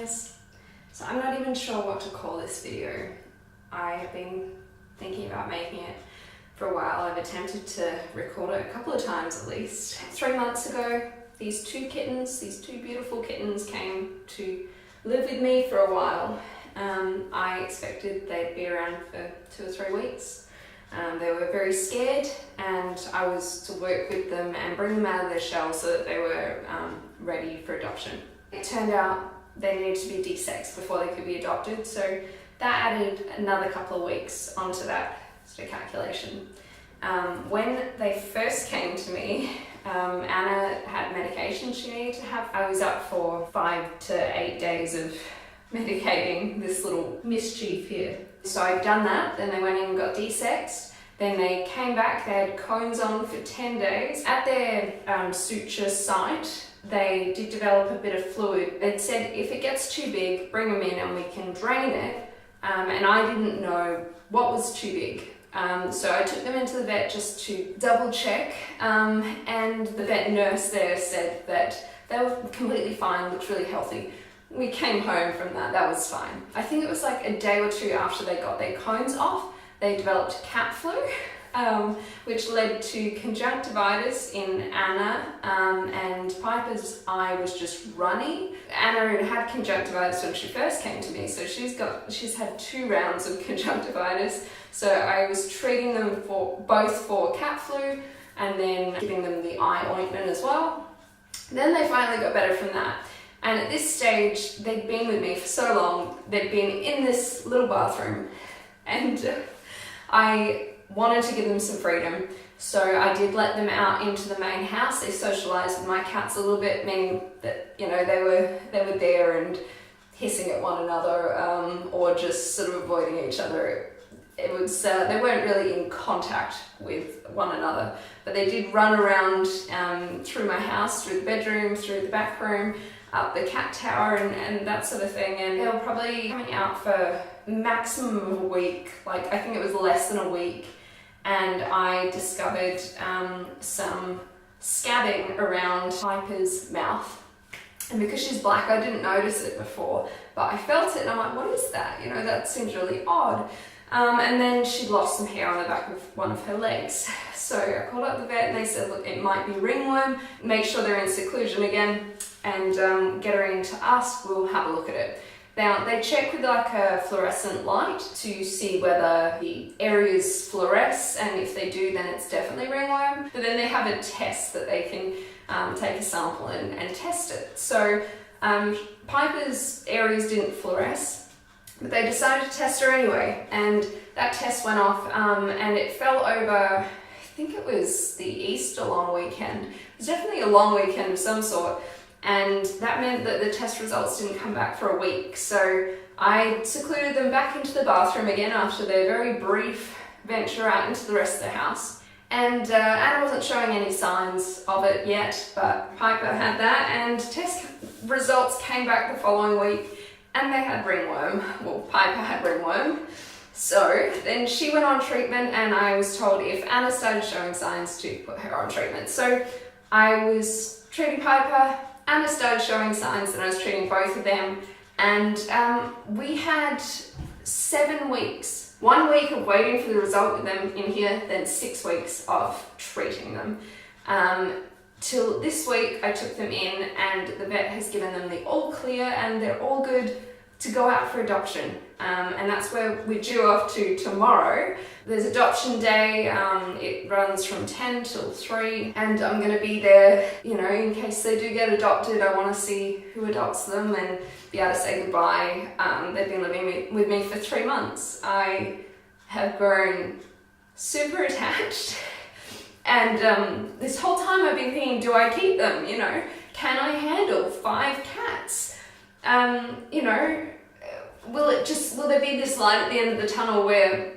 guys. So I'm not even sure what to call this video. I have been thinking about making it for a while. I've attempted to record it a couple of times at least. 3 months ago, these two beautiful kittens came to live with me for a while. I expected they'd be around for 2 or 3 weeks. They were very scared, and I was to work with them and bring them out of their shell so that they were ready for adoption. It turned out they needed to be desexed before they could be adopted, so that added another couple of weeks onto that sort of calculation. When they first came to me, Anna had medication she needed to have. I was up for 5 to 8 days of medicating this little mischief here. So I'd done that, then they went in and got desexed. Then they came back, they had cones on for 10 days. At their suture site, they did develop a bit of fluid. They'd said if it gets too big, bring them in and we can drain it. And I didn't know what was too big. So I took them into the vet just to double check. And the vet nurse there said that they were completely fine, looked really healthy. We came home from that was fine. I think it was like a day or two after they got their cones off, they developed cat flu, which led to conjunctivitis in Anna, and Piper's eye was just runny. Anna had conjunctivitis when she first came to me, so she's had 2 rounds of conjunctivitis. So I was treating them both for cat flu and then giving them the eye ointment as well. Then they finally got better from that. And at this stage, they'd been with me for so long, they'd been in this little bathroom, and I wanted to give them some freedom. So I did let them out into the main house. They socialized with my cats a little bit, meaning that, you know, they were there and hissing at one another, or just sort of avoiding each other. It was, they weren't really in contact with one another, but they did run around through my house, through the bedroom, through the back room, up the cat tower and that sort of thing. And they were probably coming out for maximum of a week, like I think it was less than a week, and I discovered some scabbing around Piper's mouth. And because she's black, I didn't notice it before, but I felt it and I'm like, what is that? You know, that seems really odd. And then she'd lost some hair on the back of one of her legs. So I called up the vet and they said, look, it might be ringworm. Make sure they're in seclusion again and get her in to us. We'll have a look at it. Now, they check with like a fluorescent light to see whether the areas fluoresce, and if they do, then it's definitely ringworm. But then they have a test that they can take a sample and test it. So Piper's areas didn't fluoresce, but they decided to test her anyway, and that test went off, and it fell over, I think it was the Easter long weekend. It was definitely a long weekend of some sort, and that meant that the test results didn't come back for a week. So I secluded them back into the bathroom again after their very brief venture out into the rest of the house. And Anna wasn't showing any signs of it yet, but Piper had that, and test results came back the following week. And they had ringworm. Well, Piper had ringworm. So then she went on treatment, and I was told if Anna started showing signs to put her on treatment. So I was treating Piper, Anna started showing signs, and I was treating both of them. And we had 7 weeks. 1 week of waiting for the result with them in here, then 6 weeks of treating them. Till this week I took them in, and the vet has given them the all clear, and they're all good to go out for adoption. And that's where we're due off to tomorrow. There's adoption day, it runs from 10 till 3, and I'm going to be there, you know, in case they do get adopted. I want to see who adopts them and be able to say goodbye. They've been living with me for 3 months. I have grown super attached. And this whole time I've been thinking, do I keep them? You know, can I handle 5 cats? You know, will there be this light at the end of the tunnel where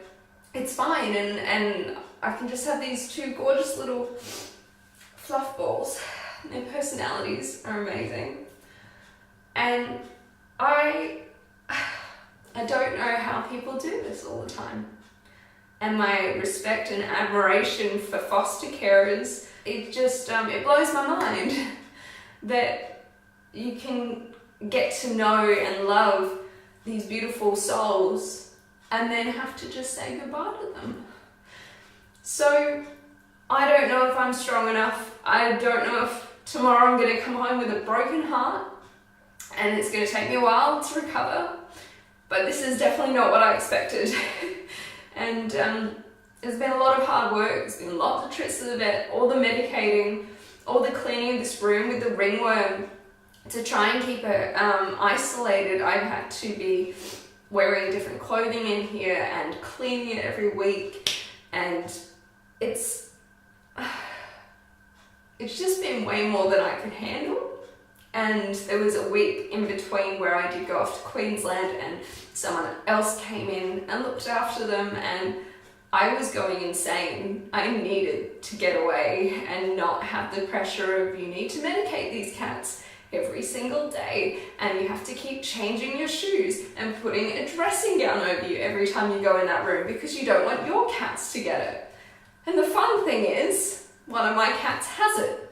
it's fine and I can just have these 2 gorgeous little fluff balls? Their personalities are amazing. And I don't know how people do this all the time. And my respect and admiration for foster carers, it just, it blows my mind that you can get to know and love these beautiful souls and then have to just say goodbye to them. So I don't know if I'm strong enough. I don't know if tomorrow I'm going to come home with a broken heart and it's going to take me a while to recover. But this is definitely not what I expected. And there's been a lot of hard work. There's been lots of trips to the vet, all the medicating, all the cleaning of this room with the ringworm. To try and keep it isolated, I've had to be wearing different clothing in here and cleaning it every week. And it's just been way more than I could handle. And there was a week in between where I did go off to Queensland and someone else came in and looked after them, and I was going insane. I needed to get away and not have the pressure of you need to medicate these cats every single day and you have to keep changing your shoes and putting a dressing gown over you every time you go in that room because you don't want your cats to get it. And the fun thing is, one of my cats has it.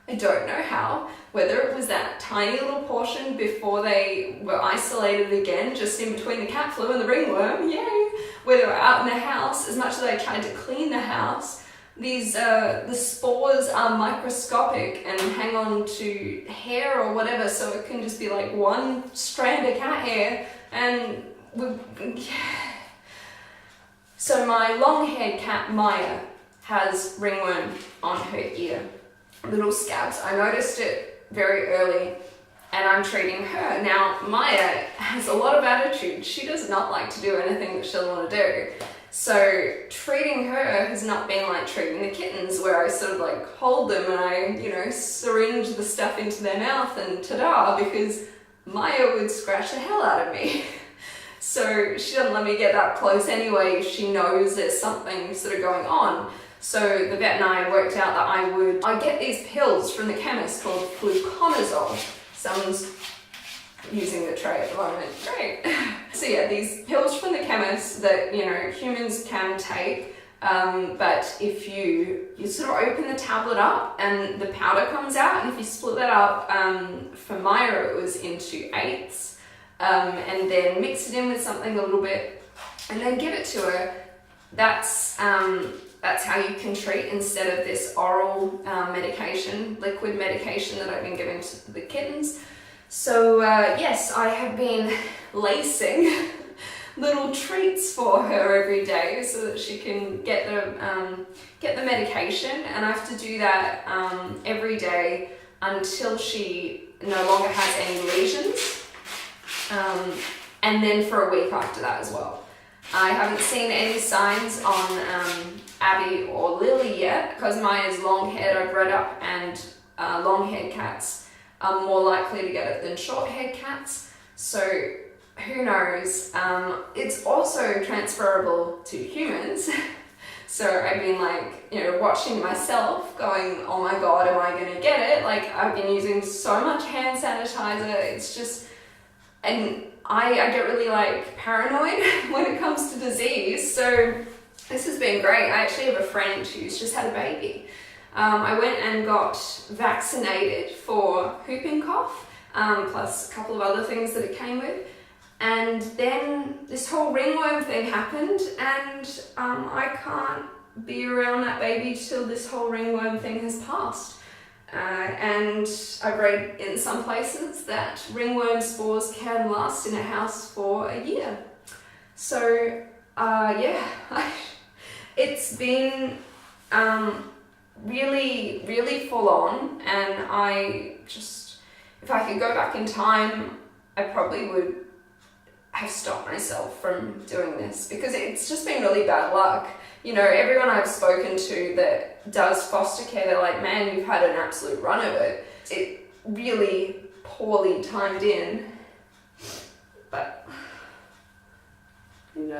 I don't know how, whether it was that tiny little portion before they were isolated again, just in between the cat flu and the ringworm, yay! Where they were out in the house, as much as I tried to clean the house, the spores are microscopic and hang on to hair or whatever, so it can just be like one strand of cat hair, and so my long-haired cat Maya has ringworm on her ear. Little scabs. I noticed it very early and I'm treating her. Now, Maya has a lot of attitude. She does not like to do anything that she doesn't want to do. So treating her has not been like treating the kittens, where I sort of like hold them and I, syringe the stuff into their mouth and ta-da, because Maya would scratch the hell out of me. So she doesn't let me get that close anyway. She knows there's something sort of going on. So the vet and I worked out that I get these pills from the chemist called fluconazole. Someone's using the tray at the moment, great. So yeah, these pills from the chemist that, humans can take, but if you sort of open the tablet up and the powder comes out, and if you split that up, for Maya it was into eighths, and then mix it in with something a little bit, and then give it to her, that's how you can treat instead of this oral medication, liquid medication that I've been giving to the kittens. So yes, I have been lacing little treats for her every day so that she can get the medication, and I have to do that every day until she no longer has any lesions, and then for a week after that as well. I haven't seen any signs on Abby or Lily yet, because Maya's long-haired, I've read up, and long-haired cats are more likely to get it than short-haired cats. So who knows? It's also transferable to humans. So I've been watching myself going, oh my God, am I gonna get it? Like, I've been using so much hand sanitizer. It's just, and I get really paranoid when it comes to disease. So this has been great. I actually have a friend who's just had a baby. I went and got vaccinated for whooping cough, plus a couple of other things that it came with. And then this whole ringworm thing happened, and I can't be around that baby till this whole ringworm thing has passed. And I've read in some places that ringworm spores can last in a house for a year. So yeah, it's been really, really full on, and if I could go back in time, I probably would have stopped myself from doing this, because it's just been really bad luck. Everyone I've spoken to that does foster care, they're like, man, you've had an absolute run of it. It really poorly timed in, but and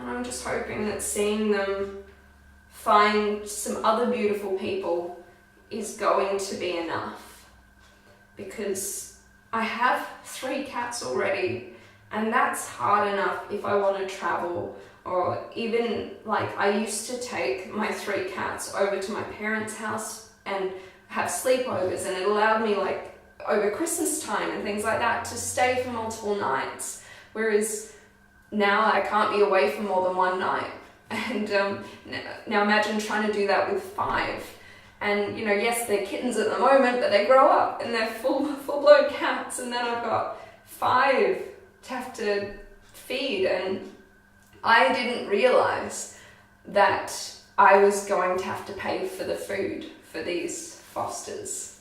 I'm just hoping that seeing them find some other beautiful people is going to be enough, because I have 3 cats already, and that's hard enough if I want to travel, or even I used to take my 3 cats over to my parents' house, and have sleepovers, and it allowed me, like, over Christmas time and things like that, to stay for multiple nights. Whereas now I can't be away for more than one night. And now imagine trying to do that with 5. And, you know, yes, they're kittens at the moment, but they grow up and they're full-blown cats, and then I've got 5 to have to feed. And I didn't realize that I was going to have to pay for the food for these fosters.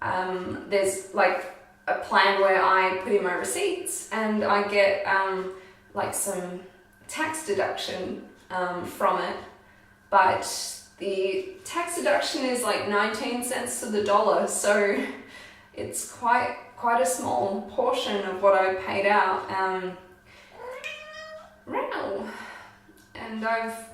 There's like a plan where I put in my receipts and I get like some tax deduction from it, but the tax deduction is like 19 cents to the dollar, so it's quite a small portion of what I paid out. And I've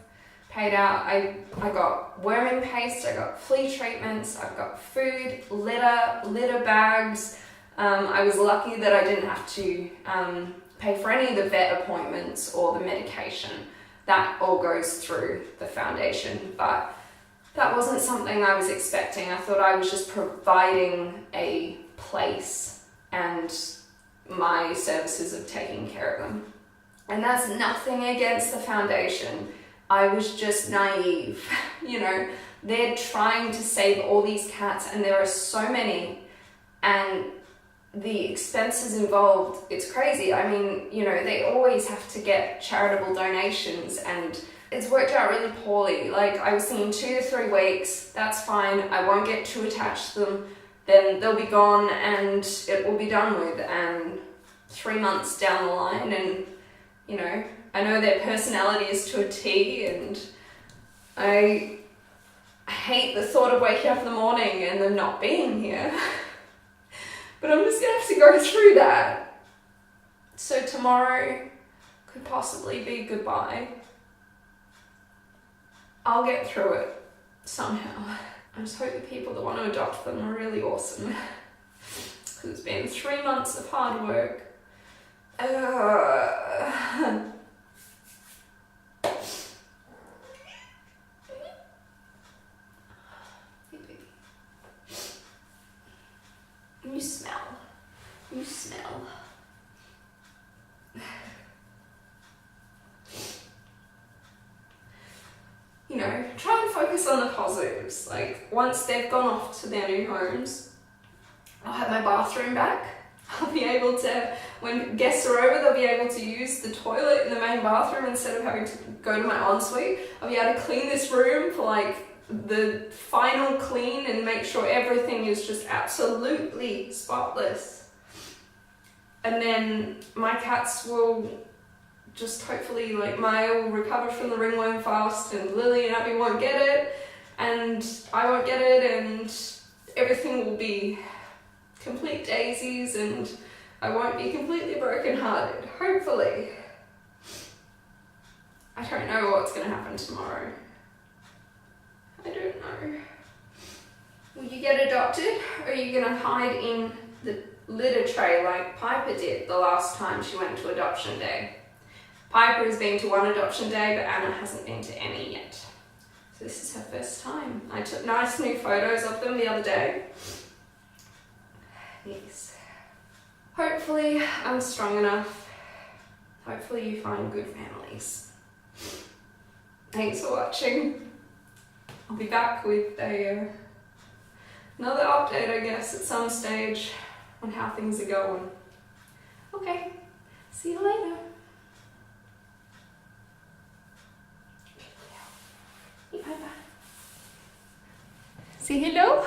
paid out, I got worming paste, I got flea treatments, I've got food, litter bags. I was lucky that I didn't have to pay for any of the vet appointments or the medication. That all goes through the foundation, but that wasn't something I was expecting. I thought I was just providing a place and my services of taking care of them. And that's nothing against the foundation. I was just naive. You know, they're trying to save all these cats, and there are so many, and the expenses involved, it's crazy. I mean, you know, they always have to get charitable donations, and it's worked out really poorly. Like, I was thinking 2 to 3 weeks, that's fine, I won't get too attached to them, then they'll be gone and it will be done with. And 3 months down the line, and you know, I know their personalities to a T, and I hate the thought of waking up in the morning and them not being here. But I'm just gonna have to go through that. So tomorrow could possibly be goodbye. I'll get through it somehow. I just hope the people that want to adopt them are really awesome. Because it's been 3 months of hard work. Hey baby. You smell. You smell. You know, try and focus on the positives. Like, once they've gone off to their new homes, I'll have my bathroom back. I'll be able to, when guests are over, they'll be able to use the toilet in the main bathroom instead of having to go to my ensuite. I'll be able to clean this room for like the final clean and make sure everything is just absolutely spotless. And then my cats will just hopefully, like, Maya will recover from the ringworm fast, and Lily and Abby won't get it, and I won't get it, and everything will be complete daisies, and I won't be completely brokenhearted, hopefully. I don't know what's going to happen tomorrow. I don't know. Will you get adopted, or are you going to hide in the litter tray like Piper did the last time she went to adoption day? Piper has been to 1 adoption day, but Anna hasn't been to any yet. So this is her first time. I took nice new photos of them the other day. Yes. Hopefully I'm strong enough. Hopefully you find good families. Thanks for watching. I'll be back with another update, I guess, at some stage on how things are going. Okay, see you later. Bye-bye. Say hello.